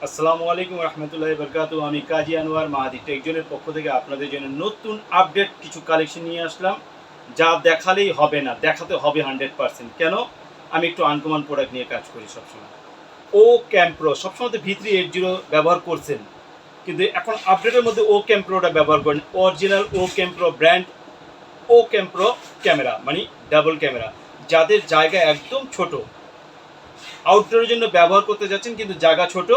আসসালামু আলাইকুম রহমতুল্লাহি বরকাতু। আমি কাজী আনোয়ার মাহাদি টেকজনের পক্ষ থেকে আপনাদের জন্য নতুন আপডেট কিছু কালেকশন নিয়ে আসলাম, যা দেখালেই হবে না, দেখাতে হবে 100%। কেন? আমি একটু আনকমন প্রোডাক্ট নিয়ে কাজ করি সবসময়। ও ক্যাম্প্রো সবসময় তো V380 ব্যবহার করছেন, কিন্তু এখন আপডেটের মধ্যে ও ক্যাম্প্রোটা ব্যবহার করেন। অরিজিনাল ও ক্যাম্প্রো ব্র্যান্ড, ও ক্যাম্প্রো ক্যামেরা মানে ডাবল ক্যামেরা। যাদের জায়গা একদম ছোট, আউটডোরের জন্য ব্যবহার করতে যাচ্ছেন কিন্তু জায়গা ছোট,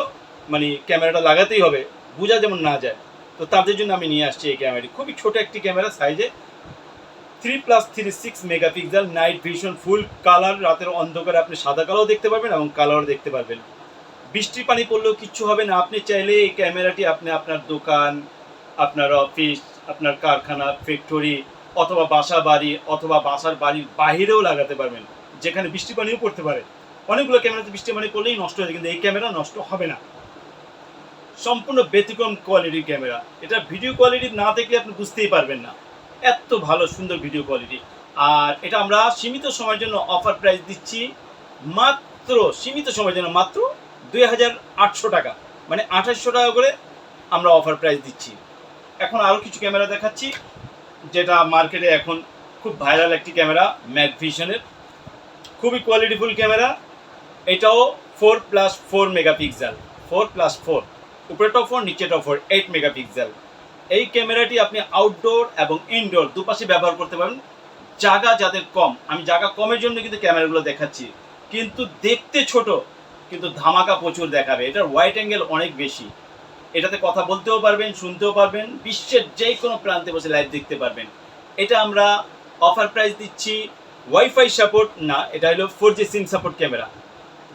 মানে ক্যামেরাটা লাগাতেই হবে, বোঝা যেমন না যায়, তো তাদের জন্য আমি নিয়ে আসছি এই ক্যামেরাটি। খুবই ছোট একটি ক্যামেরা, সাইজে 3+36 megapixel, night vision, full colour. রাতের অন্ধকারে আপনি সাদা কালারও দেখতে পারবেন এবং কালারও দেখতে পারবেন। বৃষ্টির পানি পড়লেও কিচ্ছু হবে না। আপনি চাইলে এই ক্যামেরাটি আপনি আপনার দোকান, আপনার অফিস, আপনার কারখানা, ফ্যাক্টরি, অথবা বাসা বাড়ি, অথবা বাসার বাড়ির বাহিরেও লাগাতে পারবেন, যেখানে বৃষ্টি পানিও পড়তে পারে। অনেকগুলো ক্যামেরাতে বৃষ্টি পানি পড়লেই নষ্ট হয়ে যায়, কিন্তু এই ক্যামেরা নষ্ট হবে না। সম্পূর্ণ ব্যতিক্রম কোয়ালিটির ক্যামেরা। এটা ভিডিও কোয়ালিটি না দেখলে আপনি বুঝতেই পারবেন না, এত ভালো সুন্দর ভিডিও কোয়ালিটি। আর এটা আমরা সীমিত সময়ের জন্য অফার প্রাইস দিচ্ছি, মাত্র সীমিত সময়ের জন্য মাত্র 2800 টাকা, মানে 2800 টাকা করে আমরা অফার প্রাইস দিচ্ছি। এখন আরও কিছু ক্যামেরা দেখাচ্ছি, যেটা মার্কেটে এখন খুব ভাইরাল একটি ক্যামেরা, ম্যাগভিশনের। খুবই কোয়ালিটিফুল ক্যামেরা। এটাও 4+4 মেগাপিক্সেল, 4+4, উপরেটাও 4, নিচেটাও 4, 8 মেগাপিক্সেল। এই ক্যামেরাটি আপনি আউটডোর এবং ইনডোর দুপাশে ব্যবহার করতে পারেন। জায়গা যাদের কম, আমি জায়গা কমের জন্য কিন্তু ক্যামেরাগুলো দেখাচ্ছি, কিন্তু দেখতে ছোট কিন্তু ধামাকা প্রচুর দেখাবে। এটার ওয়াইড অ্যাঙ্গেল অনেক বেশি, এটাতে কথা বলতেও পারবেন, শুনতেও পারবেন, বিশ্বের যে কোনো প্রান্তে বসে লাইভ দেখতে পারবেন। এটা আমরা অফার প্রাইস দিচ্ছি। ওয়াইফাই সাপোর্ট না, এটা হলো 4G সিম সাপোর্ট ক্যামেরা।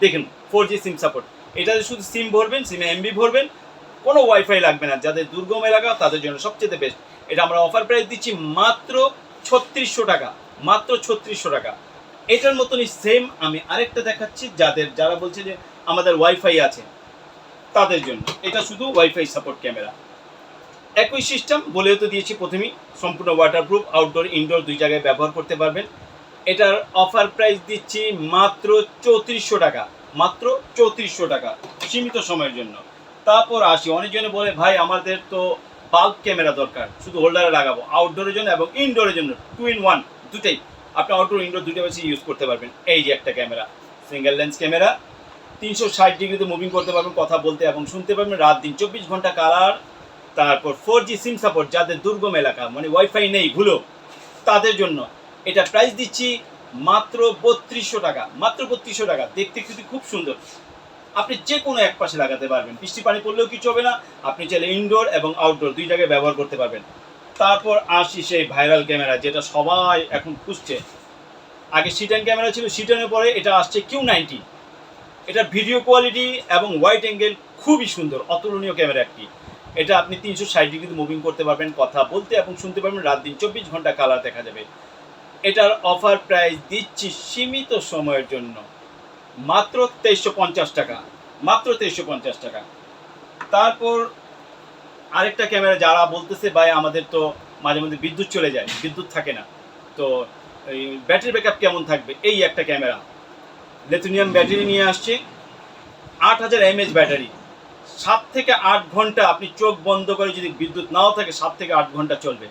দেখুন 4G সিম সাপোর্ট, এটাতে শুধু সিম ভরবেন, সিমে এমবি ভরবেন, কোনো ওয়াইফাই লাগবে না। যাদের দুর্গম এলাকা তাদের জন্য সবচেয়ে বেস্ট। এটা আমরা অফার প্রাইস দিচ্ছি মাত্র 3600 টাকা, মাত্র 3600 টাকা। এটার মতনই সেম আমি আরেকটা দেখাচ্ছি, যারা বলছে যে আমাদের ওয়াইফাই আছে তাদের জন্য। এটা শুধু ওয়াইফাই সাপোর্ট ক্যামেরা, একই সিস্টেম বলেও তো দিয়েছি প্রথমেই, সম্পূর্ণ ওয়াটারপ্রুফ, আউটডোর ইনডোর দুই জায়গায় ব্যবহার করতে পারবেন। এটার অফার প্রাইস দিচ্ছি মাত্র 3400 টাকা, মাত্র 3400 টাকা, সীমিত সময়ের জন্য। তারপর আসি, অনেকজনে বলে ভাই আমাদের তো বাল্ব ক্যামেরা দরকার, শুধু হোল্ডারে লাগাবো, আউটডোরের জন্য এবং ইনডোরের জন্য 2 in 1, দুটাই আপনি আউটডোর ইনডোর দুটো বেশি ইউজ করতে পারবেন। এই যে একটা ক্যামেরা, সিঙ্গেল লেন্স ক্যামেরা, 360 ডিগ্রিতে মুভিং করতে পারবেন, কথা বলতে এবং শুনতে পারবেন, রাত দিন 24 ঘন্টা কালার। তারপর 4G সিম সাপোর্ট, যাদের দুর্গম এলাকা মানে ওয়াইফাই নেই ভুলো, তাদের জন্য এটা প্রাইস দিচ্ছি মাত্র 3200 টাকা, মাত্র 3200 টাকা। দেখতে কিন্তু খুব সুন্দর, আপনি যে কোনো এক পাশে লাগাতে পারবেন, বৃষ্টি পানি পড়লেও কিছু হবে না। আপনি চাইলে ইনডোর এবং আউটডোর দুই জায়গায় ব্যবহার করতে পারবেন। তারপর আসি সেই ভাইরাল ক্যামেরা, যেটা সবাই এখন খুঁজছে। আগে C10 ক্যামেরা ছিল, C10-এর পরে এটা আসছে Q90। এটা ভিডিও কোয়ালিটি এবং ওয়াইড অ্যাঙ্গেল খুবই সুন্দর, অতুলনীয় ক্যামেরা একটি। এটা আপনি 360 ডিগ্রিতে মুভিং করতে পারবেন, কথা বলতে এবং শুনতে পারবেন, রাত দিন 24 ঘন্টা কালার দেখা যাবে। এটার অফার প্রাইস দিচ্ছি সীমিত সময়ের জন্য মাত্র 2350 টাকা, মাত্র 2350 টাকা। তারপর আরেকটা ক্যামেরা, যারা বলতেছে ভাই আমাদের তো মাঝে মধ্যে বিদ্যুৎ চলে যায়, বিদ্যুৎ থাকে না, তো এই ব্যাটারি ব্যাকআপ কেমন থাকবে? এই একটা ক্যামেরা, লিথিয়াম ব্যাটারি নিয়ে আসছে, 8000 mAh ব্যাটারি, 7 থেকে 8 ঘন্টা আপনি চোখ বন্ধ করে যদি বিদ্যুৎ নাও থাকে 7 থেকে 8 ঘন্টা চলবে,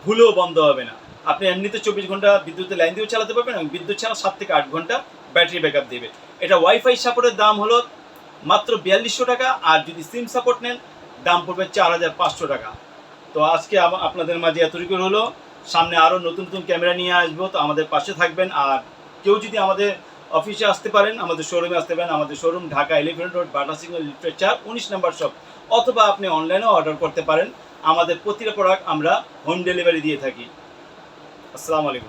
ভুলেও বন্ধ হবে না। আপনি এমনিতে 24 ঘন্টা বিদ্যুতের লাইন দিয়েও চালাতে পারবেন এবং বিদ্যুৎ ছাড়া 7 থেকে 8 ঘন্টা ব্যাটারি ব্যাকআপ দেবে। এটা ওয়াইফাই সাপোর্টের দাম হলো মাত্র 4200 টাকা, আর যদি সিম সাপোর্ট নেন দাম পড়বে 4500 টাকা। তো আজকে আপনাদের মাঝে এতটুকু হলো, সামনে আরও নতুন নতুন ক্যামেরা নিয়ে আসবো, তো আমাদের পাশে থাকবেন। আর কেউ যদি আমাদের অফিসে আসতে পারেন, আমাদের শোরুমে আসতে পারেন। আমাদের শোরুম ঢাকা 11 রোড, বাটা সিগন্যাল, লিটারেচার 19 নম্বর শপ, অথবা আপনি অনলাইনেও অর্ডার করতে পারেন। আমাদের প্রতিটা প্রোডাক্ট আমরা হোম ডেলিভারি দিয়ে থাকি। আসসালামু আলাইকুম।